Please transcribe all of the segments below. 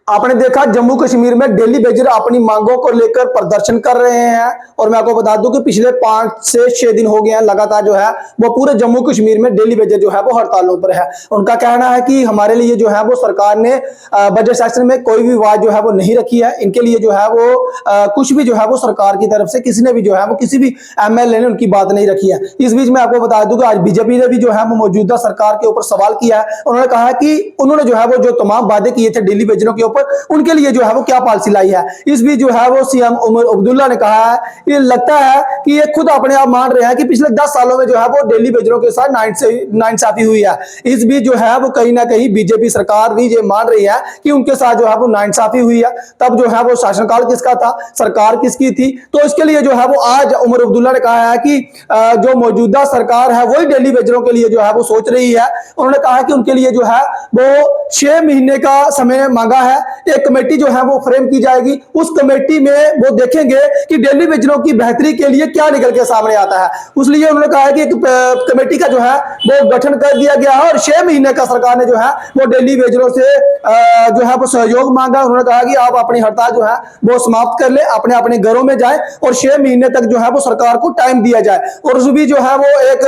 आपने देखा जम्मू कश्मीर में डेली बेजर अपनी मांगों को लेकर प्रदर्शन कर रहे हैं और मैं आपको बता दूं कि पिछले 5 से 6 दिन हो गए हैं लगातार जो है वो पूरे जम्मू कश्मीर में डेली बेजर जो है वो हड़तालों पर है। उनका कहना है कि हमारे लिए जो है वो सरकार ने बजट सेशन में कोई भी बात जो है वो नहीं रखी है। इनके लिए जो है वो कुछ भी जो है वो सरकार की तरफ से किसी ने भी जो है वो किसी भी एमएलए ने उनकी बात नहीं रखी है। इस बीच में आपको बता दूं कि आज बीजेपी ने भी जो है वो मौजूदा सरकार के ऊपर सवाल किया है। उन्होंने कहा कि उन्होंने जो है वो जो तमाम वादे किए थे डेली बेजरों के ऊपर उनके लिए जो है वो क्या पॉलिसी लाई है। इस बीच जो है वो सीएम उमर अब्दुल्ला ने कहा है, ये लगता है कि ये खुद अपने आप मान रहे हैं कि पिछले 10 सालों में जो है वो डेली बेजरों के साथ नाइंसाफी हुई है। इस बीच जो है वो कहीं ना कहीं बीजेपी सरकार भी ये मान रही है कि उनके साथ जो है वो नाइंसाफी हुई है। तब जो है वो शासनकाल किसका था, सरकार किसकी थी। तो इसके लिए जो है वो आज उमर अब्दुल्ला ने कहा है कि जो मौजूदा सरकार है वही डेली बेजरों के लिए जो है वो सोच रही है। उन्होंने कहा कि उनके लिए जो है वो 6 महीने का समय मांगा है। एक कमेटी जो है वो फ्रेम की जाएगी, उस कमेटी में वो देखेंगे कि डेली बेजरों की बेहतरी के लिए क्या निकल के सामने आता है। उसलिए उन्होंने कहा है कि एक कमेटी का जो है वो गठन कर दिया गया है और 6 महीने का सरकार ने जो है वो डेली बेजरों से जो है वो सहयोग मांगा। उन्होंने कहा कि आप अपनी हड़ताल जो है वो समाप्त कर ले, अपने अपने घरों में जाए और 6 महीने तक जो है वो सरकार को टाइम दिया जाए। और उस भी जो है वो एक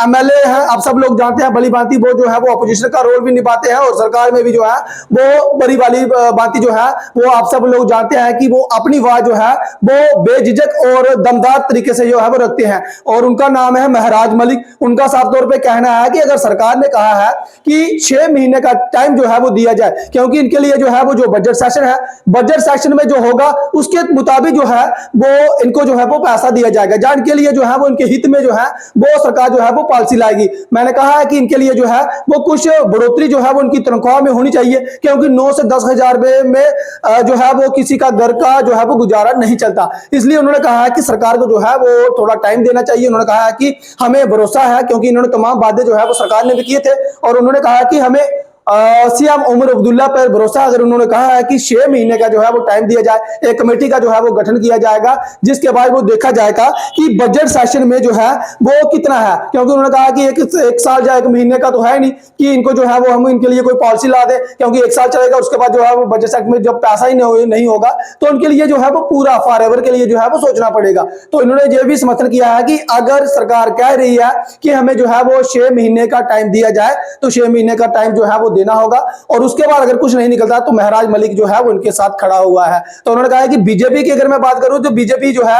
एमएलए है, आप सब लोग जानते हैं भली भांति, वो जो है वो अपोजिशन का रोल भी निभाते हैं और सरकार में भी जो है वो बड़ी वाली बात जो है वो आप सब लोग जानते हैं कि वो अपनी आवाज जो है वो बेझिझक और दमदार तरीके से जो है वो रखते हैं। और उनका नाम है महराज मलिक। उनका साफ तौर पे कहना है कि अगर सरकार ने कहा है कि 6 महीने का टाइम जो है वो दिया जाए, क्योंकि इनके लिए जो है वो जो बजट सेशन है, बजट सेशन में जो होगा उसके मुताबिक जो है वो इनको जो है वो पैसा दिया जाएगा, जहां इनके लिए जो है वो इनके हित में जो है वो सरकार जो है वो पॉलिसी लाएगी। मैंने कहा है कि इनके लिए जो है वो कुछ बढ़ोतरी जो है वो उनकी तनख्वाह में होनी चाहिए, क्योंकि 9 से 10 हजार रुपए में जो है वो किसी का घर का जो है वो गुजारा नहीं चलता। इसलिए उन्होंने कहा है कि सरकार को जो है वो थोड़ा टाइम देना चाहिए। उन्होंने कहा है कि हमें भरोसा है, क्योंकि इन्होंने तमाम वादे जो है वो सरकार ने भी किए थे और उन्होंने कहा कि हमें सीएम उमर अब्दुल्ला पर भरोसा। अगर उन्होंने कहा है कि 6 महीने का जो है वो टाइम दिया जाए, एक कमेटी का जो है वो गठन किया जाएगा, जिसके बाद वो देखा जाएगा कि बजट सेशन में जो है वो कितना है। क्योंकि उन्होंने कहा कि एक साल या 1 महीने का तो है नहीं कि इनको जो है वो हम इनके लिए कोई पॉलिसी ला दे, क्योंकि 1 साल चलेगा उसके बाद जो है वो बजट सेशन में जब पैसा ही नहीं होगा तो उनके लिए जो है वो पूरा फॉरएवर के लिए जो है वो सोचना पड़ेगा। तो इन्होंने ये भी समर्थन किया है कि अगर सरकार कह रही है कि हमें जो है वो 6 महीने का टाइम दिया जाए तो 6 महीने का टाइम जो है वो देना होगा और उसके बाद अगर कुछ नहीं निकलता तो महराज मलिक जो है वो उनके साथ खड़ा हुआ है। तो उन्होंने कहा है कि बीजेपी की अगर मैं बात करूं तो बीजेपी जो है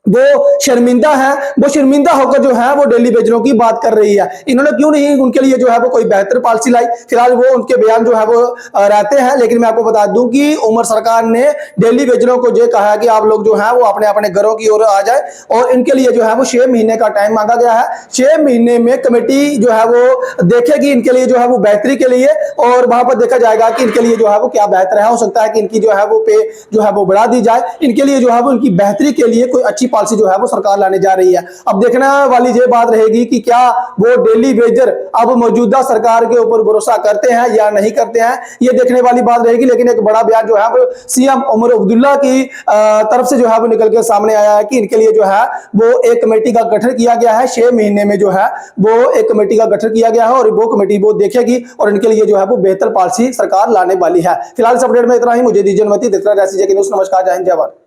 वो शर्मिंदा है, वो शर्मिंदा होकर जो है वो डेली बेजरों की बात कर रही है। इन्होंने क्यों नहीं उनके लिए जो है वो कोई बेहतर पॉलिसी लाई। फिलहाल वो उनके बयान जो है वो रहते हैं, लेकिन मैं आपको बता दूं कि उमर सरकार ने डेली बेजरों को ये कहा कि आप लोग जो है वो अपने अपने घरों की ओर आ जाए और इनके लिए जो है वो 6 महीने का टाइम मांगा गया है। 6 महीने में कमेटी जो है वो देखेगी इनके लिए जो है वो बेहतरी के लिए और वहां पर देखा जाएगा कि इनके लिए जो है वो क्या बेहतर है। हो सकता है कि इनकी जो है वो पे जो है वो बढ़ा दी जाए, इनके लिए जो है वो इनकी बेहतरी के लिए कोई अच्छी पॉलिसी जो है वो सरकार लाने जा रही है। अब देखने वाली ये बात रहेगी कि क्या वो डेली बेजर अब मौजूदा सरकार के ऊपर भरोसा करते हैं या नहीं करते हैं, ये देखने वाली बात रहेगी। लेकिन एक बड़ा बयान जो है वो सीएम उमर अब्दुल्ला की तरफ से जो है वो निकल के सामने आया है कि इनके लिए जो है वो एक कमेटी का गठन किया गया है। 6 महीने में जो है वो एक कमेटी का गठन किया गया है और वो कमेटी वो देखेगी और इनके लिए जो है वो बेहतर पॉलिसी सरकार लाने वाली है। फिलहाल इस अपडेट में इतना ही। मुझे दीजिए अनुमति। देखते रहिए SCJ न्यूज़। नमस्कार, जय हिंद, जय भारत।